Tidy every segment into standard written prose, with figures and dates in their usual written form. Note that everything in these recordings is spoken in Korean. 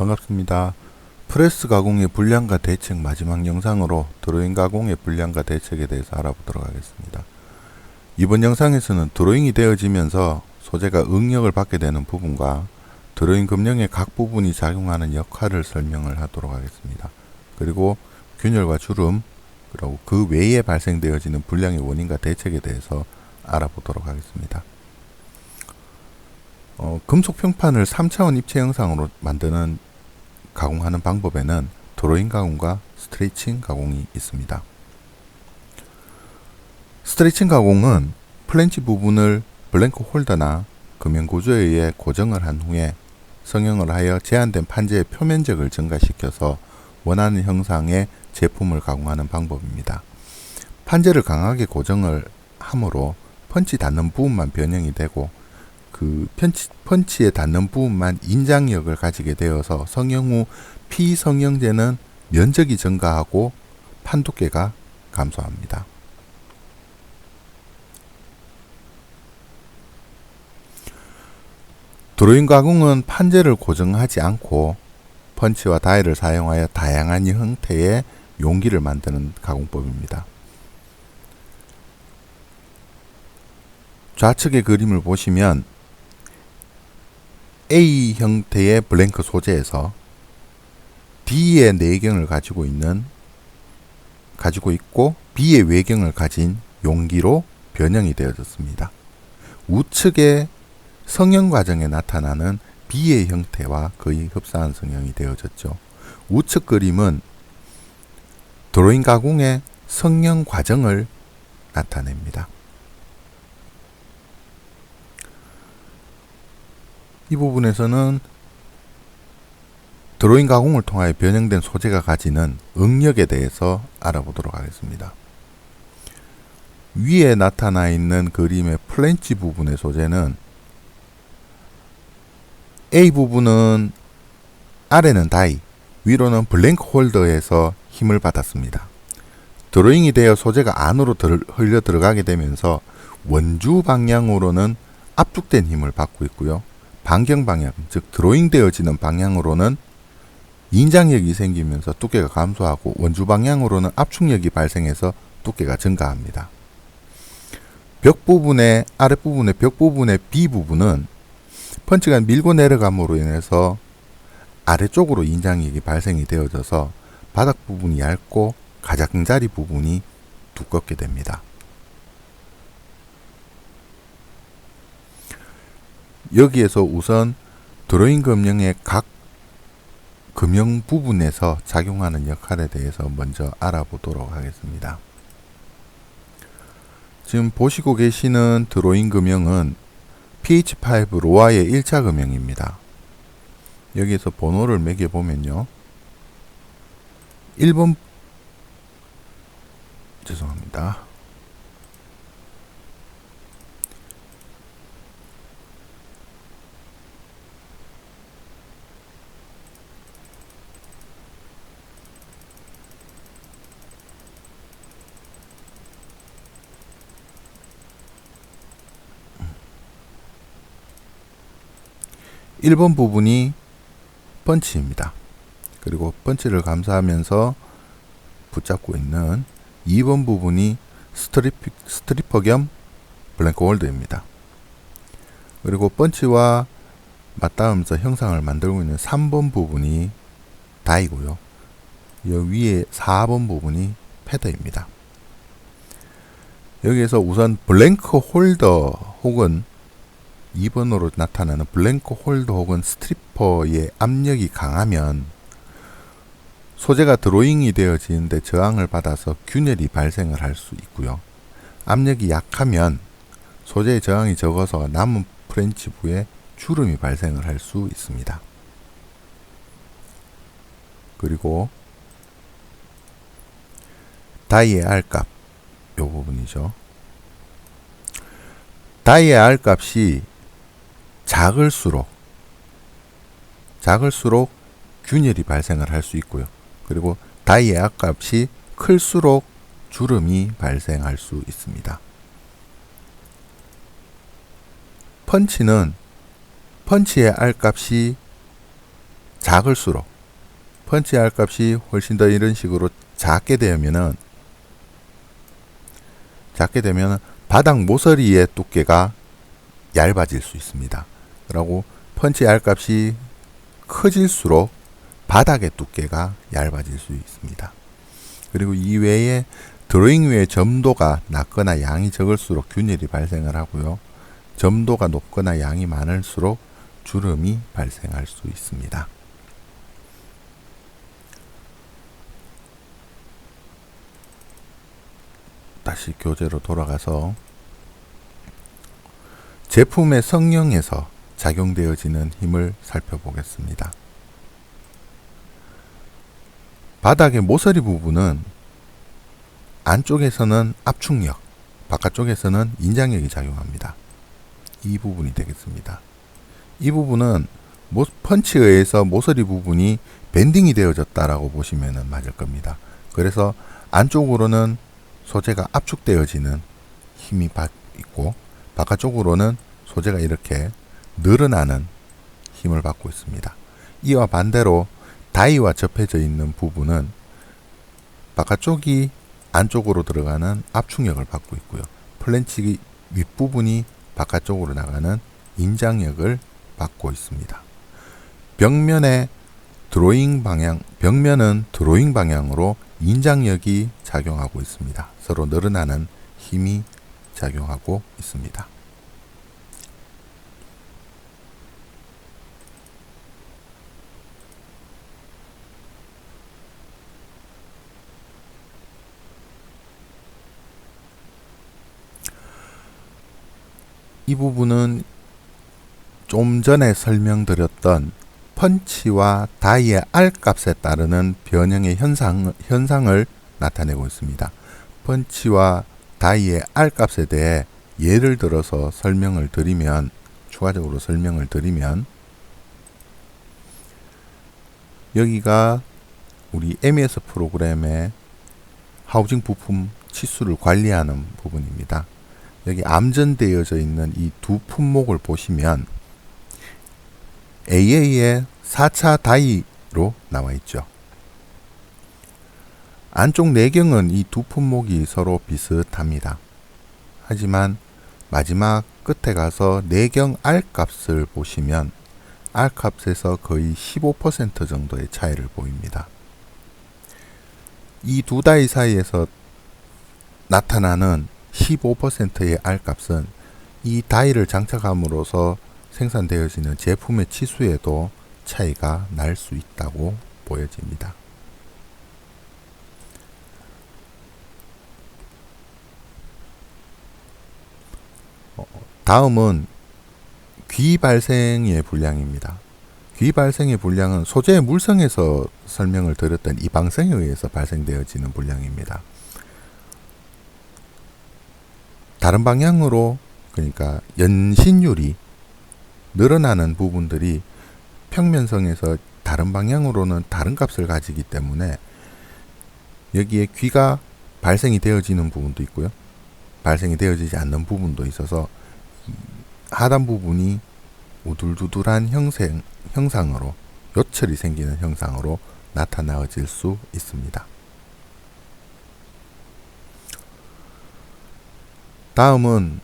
반갑습니다. 프레스 가공의 불량과 대책 마지막 영상으로 드로잉 가공의 불량과 대책에 대해서 알아보도록 하겠습니다. 이번 영상에서는 드로잉이 되어지면서 소재가 응력을 받게 되는 부분과 드로잉 금령의 각 부분이 작용하는 역할을 설명을 하도록 하겠습니다. 그리고 균열과 주름, 그리고 그 외에 발생되어지는 불량의 원인과 대책에 대해서 알아보도록 하겠습니다. 금속 평판을 3차원 입체 영상으로 만드는 가공하는 방법에는 드로잉 가공과 스트레칭 가공이 있습니다. 스트레칭 가공은 플랜지 부분을 블랭크 홀더나 금형 구조에 의해 고정을 한 후에 성형을 하여 제한된 판재의 표면적을 증가시켜서 원하는 형상의 제품을 가공하는 방법입니다. 판재를 강하게 고정을 함으로 펀치 닿는 부분만 변형이 되고 그 펀치에 닿는 부분만 인장력을 가지게 되어서 성형 후 피성형제는 면적이 증가하고 판 두께가 감소합니다. 드로잉 가공은 판재를 고정하지 않고 펀치와 다이를 사용하여 다양한 형태의 용기를 만드는 가공법입니다. 좌측의 그림을 보시면 A 형태의 블랭크 소재에서 D의 내경을 가지고 있고 B의 외경을 가진 용기로 변형이 되어졌습니다. 우측의 성형 과정에 나타나는 B의 형태와 거의 흡사한 성형이 되어졌죠. 우측 그림은 드로잉 가공의 성형 과정을 나타냅니다. 이 부분에서는 드로잉 가공을 통하여 변형된 소재가 가지는 응력에 대해서 알아보도록 하겠습니다. 위에 나타나 있는 그림의 플랜지 부분의 소재는 A 부분은 아래는 다이, 위로는 블랭크 홀더에서 힘을 받았습니다. 드로잉이 되어 소재가 안으로 흘려 들어가게 되면서 원주 방향으로는 압축된 힘을 받고 있고요. 반경 방향, 즉 드로잉 되어지는 방향으로는 인장력이 생기면서 두께가 감소하고 원주 방향으로는 압축력이 발생해서 두께가 증가합니다. 벽 부분의 아랫부분의 벽 부분의 B 부분은 펀치가 밀고 내려감으로 인해서 아래쪽으로 인장력이 발생이 되어져서 바닥 부분이 얇고 가장자리 부분이 두껍게 됩니다. 여기에서 우선 드로잉 금형의 각 금형 부분에서 작용하는 역할에 대해서 먼저 알아보도록 하겠습니다. 지금 보시고 계시는 드로잉 금형은 PH5 로아의 1차 금형입니다. 여기에서 번호를 매겨보면요. 1번 죄송합니다. 1번 부분이 펀치입니다. 그리고 펀치를 감싸면서 붙잡고 있는 2번 부분이 스트리퍼 겸 블랭크 홀더입니다. 그리고 펀치와 맞닿으면서 형상을 만들고 있는 3번 부분이 다이고요. 위에 4번 부분이 패드입니다. 여기에서 우선 블랭크 홀더 혹은 2번으로 나타나는 블랭크 홀더 혹은 스트리퍼의 압력이 강하면 소재가 드로잉이 되어지는데 저항을 받아서 균열이 발생을 할 수 있고요. 압력이 약하면 소재의 저항이 적어서 남은 프렌치부에 주름이 발생을 할 수 있습니다. 그리고 다이의 R값, 이 부분이죠. 다이의 R값이 작을수록 균열이 발생을 할 수 있고요. 그리고 다이의 R값이 클수록 주름이 발생할 수 있습니다. 펀치의 R값이 작을수록 펀치 R 값이 훨씬 더 이런 식으로 작게 되면 바닥 모서리의 두께가 얇아질 수 있습니다. 그리고 펀치 R 값이 커질수록 바닥의 두께가 얇아질 수 있습니다. 그리고 이외에 드로잉 위의 점도가 낮거나 양이 적을수록 균열이 발생을 하고요. 점도가 높거나 양이 많을수록 주름이 발생할 수 있습니다. 다시 교재로 돌아가서 제품의 성능에서 작용되어지는 힘을 살펴보겠습니다. 바닥의 모서리 부분은 안쪽에서는 압축력, 바깥쪽에서는 인장력이 작용합니다. 이 부분이 되겠습니다. 이 부분은 펀치에 의해서 모서리 부분이 밴딩이 되어졌다라고 보시면 맞을 겁니다. 그래서 안쪽으로는 소재가 압축되어지는 힘이 있고 바깥쪽으로는 소재가 이렇게 늘어나는 힘을 받고 있습니다. 이와 반대로 다이와 접해져 있는 부분은 바깥쪽이 안쪽으로 들어가는 압축력을 받고 있고요. 플랜치 윗부분이 바깥쪽으로 나가는 인장력을 받고 있습니다. 벽면은 드로잉 방향으로 인장력이 작용하고 있습니다. 서로 늘어나는 힘이 작용하고 있습니다. 이 부분은 좀 전에 설명드렸던 펀치와 다이의 R값에 따르는 변형의 현상을 나타내고 있습니다. 펀치와 다이의 R값에 대해 예를 들어서 추가적으로 설명을 드리면 여기가 우리 MES 프로그램의 하우징 부품 치수를 관리하는 부분입니다. 여기 암전되어져 있는 이 두 품목을 보시면 AA의 4차 다이로 나와 있죠. 안쪽 내경은 이 두 품목이 서로 비슷합니다. 하지만 마지막 끝에 가서 내경 R값을 보시면 R값에서 거의 15% 정도의 차이를 보입니다. 이 두 다이 사이에서 나타나는 15%의 R값은 이 다이를 장착함으로써 생산되어지는 제품의 치수에도 차이가 날 수 있다고 보여집니다. 다음은 귀 발생의 분량입니다. 귀 발생의 분량은 소재의 물성에서 설명을 드렸던 이방성에 의해서 발생되어지는 분량입니다. 다른 방향으로, 그러니까 연신율이 늘어나는 부분들이 평면성에서 다른 방향으로는 다른 값을 가지기 때문에 여기에 귀가 발생이 되어지는 부분도 있고요. 발생이 되어지지 않는 부분도 있어서 하단 부분이 우둘두둘한 형상으로, 요철이 생기는 형상으로 나타나질 수 있습니다. 다음은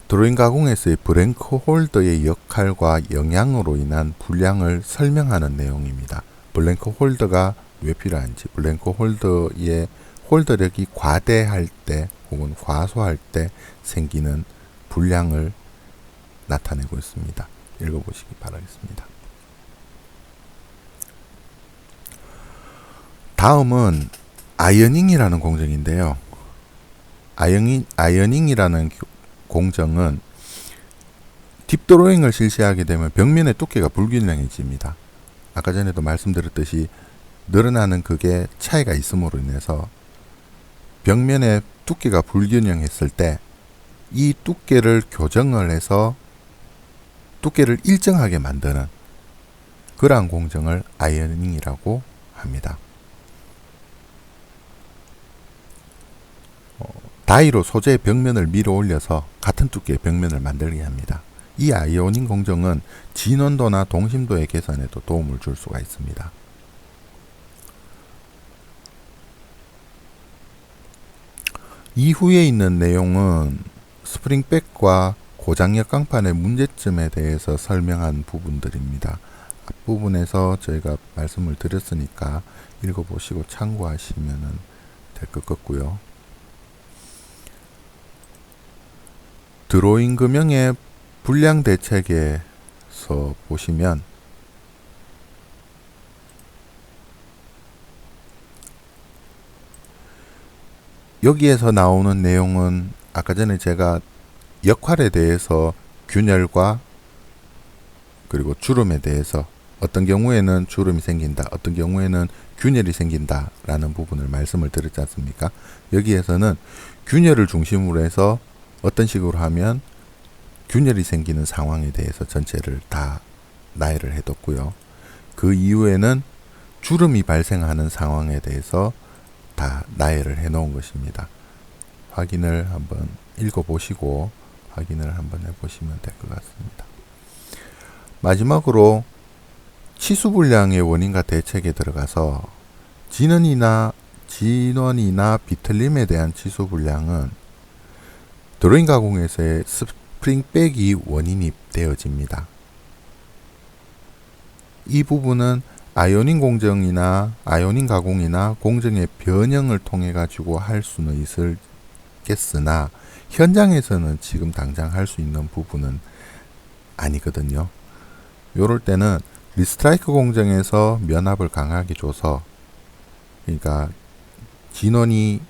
드로잉 가공에서의 브랭크 홀더의 역할과 영향으로 인한 불량을 설명하는 내용입니다. 블랭크 홀더가 왜 필요한지, 블랭크 홀더의 홀더력이 과대할 때 혹은 과소할 때 생기는 불량을 나타내고 있습니다. 읽어보시기 바라겠습니다. 다음은 아이어닝이라는 공정인데요. 아이어닝이라는 공정은 딥드로잉을 실시하게 되면 벽면의 두께가 불균형해집니다. 아까 전에도 말씀드렸듯이 늘어나는 그게 차이가 있음으로 인해서 벽면의 두께가 불균형했을 때 이 두께를 교정을 해서 두께를 일정하게 만드는 그러한 공정을 아이어닝이라고 합니다. 다이로 소재의 벽면을 밀어 올려서 같은 두께의 벽면을 만들게 합니다. 이 아이오닝 공정은 진원도나 동심도의 개선에도 도움을 줄 수가 있습니다. 이후에 있는 내용은 스프링백과 고장력 강판의 문제점에 대해서 설명한 부분들입니다. 앞부분에서 저희가 말씀을 드렸으니까 읽어보시고 참고하시면 될 것 같고요. 드로잉 금형의 불량 대책에서 보시면 여기에서 나오는 내용은 아까 전에 제가 역할에 대해서 균열과 그리고 주름에 대해서 어떤 경우에는 주름이 생긴다, 어떤 경우에는 균열이 생긴다 라는 부분을 말씀을 드렸지 않습니까? 여기에서는 균열을 중심으로 해서 어떤 식으로 하면 균열이 생기는 상황에 대해서 전체를 다 나열을 해뒀고요. 그 이후에는 주름이 발생하는 상황에 대해서 다 나열을 해 놓은 것입니다. 확인을 한번 읽어보시고 확인을 한번 해보시면 될 것 같습니다. 마지막으로 치수불량의 원인과 대책에 들어가서 진원이나 비틀림에 대한 치수불량은 드로잉 가공에서의 스프링백이 원인이 되어집니다. 이 부분은 아이오닝 공정이나 아이오닝 가공이나 공정의 변형을 통해 가지고 할 수는 있겠으나 현장에서는 지금 당장 할 수 있는 부분은 아니거든요. 요럴 때는 리스트라이크 공정에서 면압을 강하게 줘서, 그러니까 진원이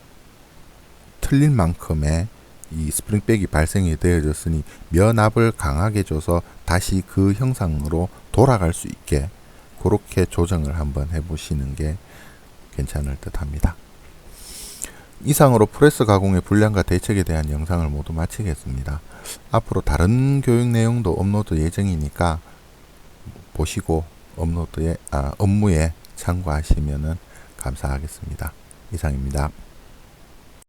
틀린 만큼의 이 스프링백이 발생이 되어졌으니 면압을 강하게 줘서 다시 그 형상으로 돌아갈 수 있게 그렇게 조정을 한번 해보시는 게 괜찮을 듯 합니다. 이상으로 프레스 가공의 불량과 대책에 대한 영상을 모두 마치겠습니다. 앞으로 다른 교육 내용도 업로드 예정이니까 보시고 업무에 참고하시면 감사하겠습니다. 이상입니다.